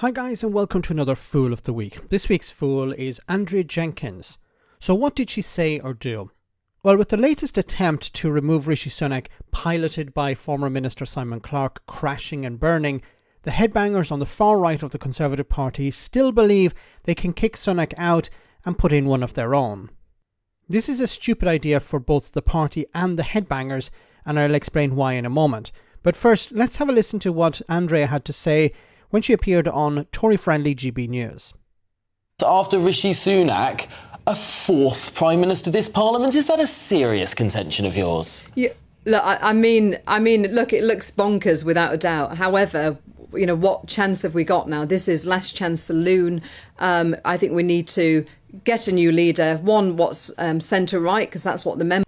Hi guys and welcome to another Fool of the Week. This week's Fool is Andrea Jenkyns. So what did she say or do? Well, with the latest attempt to remove Rishi Sunak, piloted by former Minister Simon Clarke, crashing and burning, the headbangers on the far right of the Conservative Party still believe they can kick Sunak out and put in one of their own. This is a stupid idea for both the party and the headbangers, and I'll explain why in a moment. But first, let's have a listen to what Andrea had to say when she appeared on Tory-friendly GB News. After Rishi Sunak, a fourth Prime Minister this Parliament, is that a serious contention of yours? Yeah, look, I mean, look, it looks bonkers without a doubt. However, you know, what chance have we got now? This is last chance saloon. I think we need to get a new leader. One, what's centre-right, because that's what the members...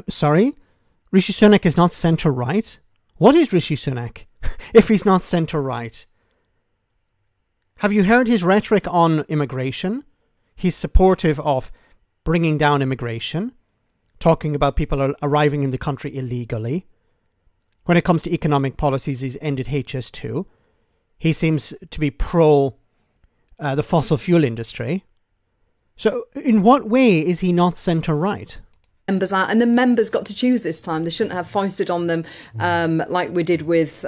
Sorry? Rishi Sunak is not centre-right? What is Rishi Sunak if he's not centre-right? Have you heard his rhetoric on immigration? He's supportive of bringing down immigration, talking about people arriving in the country illegally. When it comes to economic policies, he's ended HS2. He seems to be pro the fossil fuel industry. So in what way is he not centre-right? Members are, and the members got to choose this time. They shouldn't have foisted on them like we did with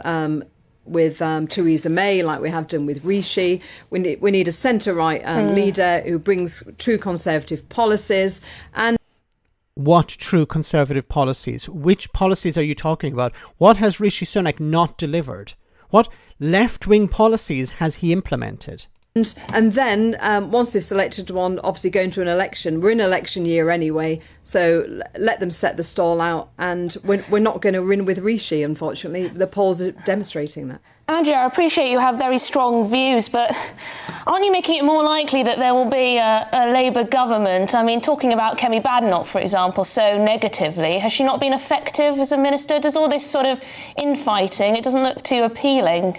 Theresa May, like we have done with Rishi. We need a centre-right leader who brings true Conservative policies. And what true Conservative policies? Which policies are you talking about? What has Rishi Sunak not delivered? What left-wing policies has he implemented? And then, once they've selected one, obviously going to an election. We're in election year anyway, so let them set the stall out. And we're not going to win with Rishi, unfortunately. The polls are demonstrating that. Andrea, I appreciate you have very strong views, but aren't you making it more likely that there will be a Labour government? I mean, talking about Kemi Badenoch, for example, so negatively, has she not been effective as a minister? Does all this sort of infighting, it doesn't look too appealing?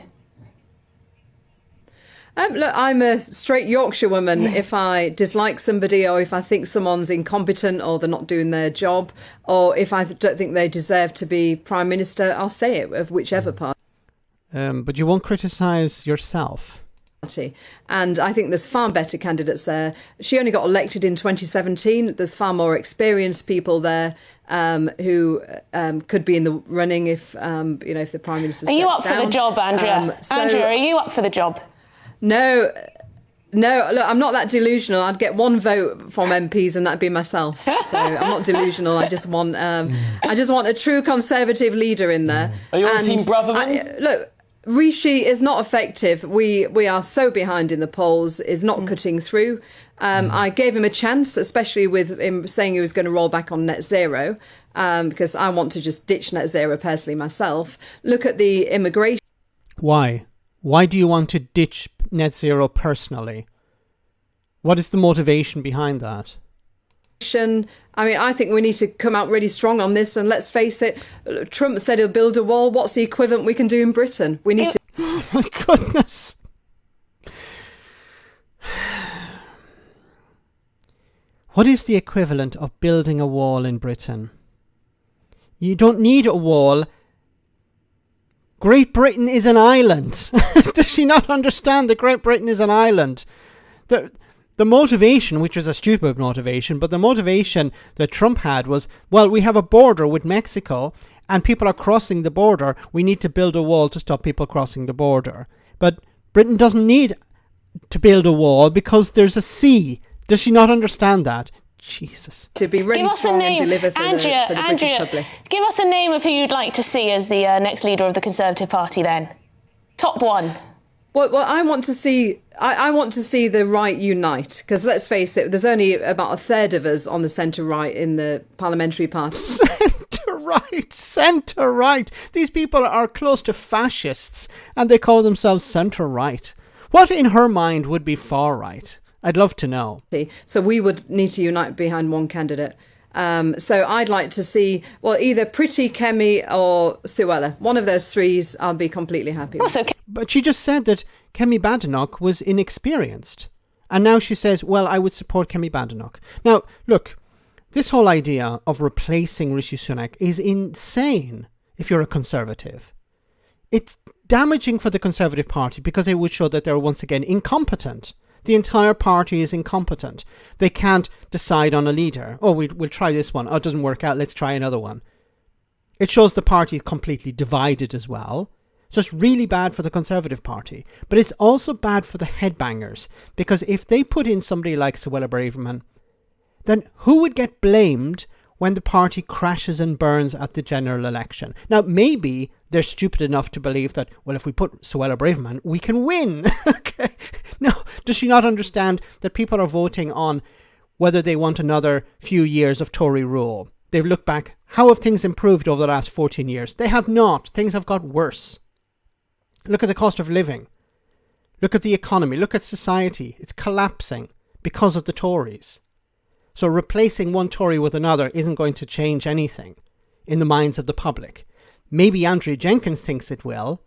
Look, I'm a straight Yorkshire woman. If I dislike somebody, or if I think someone's incompetent or they're not doing their job, or if I don't think they deserve to be Prime Minister, I'll say it, of whichever party. But you won't criticise yourself. And I think there's far better candidates there. She only got elected in 2017. There's far more experienced people there who could be in the running if the Prime Minister steps down. Are you up for the job, Andrea? Andrea, are you up for the job? No, look, I'm not that delusional. I'd get one vote from MPs and that'd be myself. So I'm not delusional. I just want a true Conservative leader in there. Are you on Team Braverman? Look, Rishi is not effective. We are so behind in the polls, is not cutting through. I gave him a chance, especially with him saying he was going to roll back on net zero, because I want to just ditch net zero personally myself. Look at the immigration. Why? Why do you want to ditch net zero personally? What is the motivation behind that? I mean, I think we need to come out really strong on this. And let's face it, Trump said he'll build a wall. What's the equivalent we can do in Britain? We need to... Oh, my goodness. What is the equivalent of building a wall in Britain? You don't need a wall. Great Britain is an island. Does she not understand that Great Britain is an island? The motivation, which was a stupid motivation, but the motivation that Trump had was, well, we have a border with Mexico and people are crossing the border. We need to build a wall to stop people crossing the border. But Britain doesn't need to build a wall because there's a sea. Does she not understand that? Jesus. To be really strong and deliver for the British public. Give us a name of who you'd like to see as the next leader of the Conservative Party then. Top one. Well, I want to see the right unite, because let's face it, there's only about a third of us on the centre-right in the parliamentary party. Centre-right. These people are close to fascists and they call themselves centre-right. What in her mind would be far-right? I'd love to know. So we would need to unite behind one candidate. So I'd like to see, well, either Priti, Kemi or Suella. One of those threes I'll be completely happy with. Okay. But she just said that Kemi Badenoch was inexperienced. And now she says, well, I would support Kemi Badenoch. Now, look, this whole idea of replacing Rishi Sunak is insane if you're a Conservative. it's damaging for the Conservative Party because it would show that they're once again incompetent. The entire party is incompetent. They can't decide on a leader. Oh, we'll try this one. Oh, it doesn't work out. Let's try another one. It shows the party is completely divided as well. So it's really bad for the Conservative Party. But it's also bad for the headbangers, because if they put in somebody like Suella Braverman, then who would get blamed when the party crashes and burns at the general election? Now, maybe they're stupid enough to believe that, well, if we put Suella Braverman, we can win. Okay. No, does she not understand that people are voting on whether they want another few years of Tory rule? They've looked back. How have things improved over the last 14 years? They have not. Things have got worse. Look at the cost of living. Look at the economy. Look at society. It's collapsing because of the Tories. So replacing one Tory with another isn't going to change anything in the minds of the public. Maybe Andrea Jenkyns thinks it will.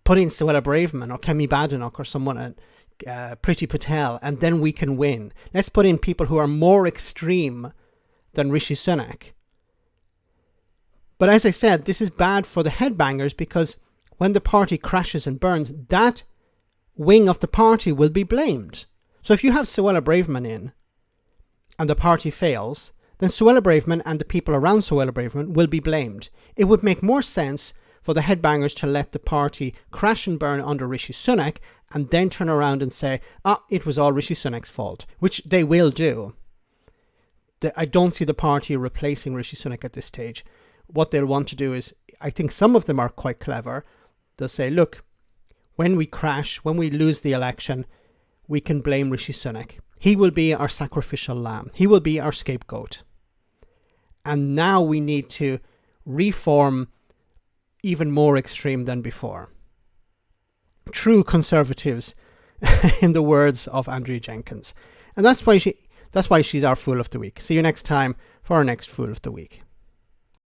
Put in Suella Braverman or Kemi Badenoch or someone, Priti Patel, and then we can win. Let's put in people who are more extreme than Rishi Sunak. But as I said, this is bad for the headbangers, because when the party crashes and burns, that wing of the party will be blamed. So if you have Suella Braverman in and the party fails, then Suella Braverman and the people around Suella Braverman will be blamed. It would make more sense for the headbangers to let the party crash and burn under Rishi Sunak and then turn around and say, it was all Rishi Sunak's fault, which they will do. I don't see the party replacing Rishi Sunak at this stage. What they'll want to do is, I think some of them are quite clever. They'll say, look, when we crash, when we lose the election, we can blame Rishi Sunak. He will be our sacrificial lamb. He will be our scapegoat. And now we need to reform even more extreme than before. True conservatives, in the words of Andrea Jenkyns. And that's why she's our Fool of the Week. See you next time for our next Fool of the Week.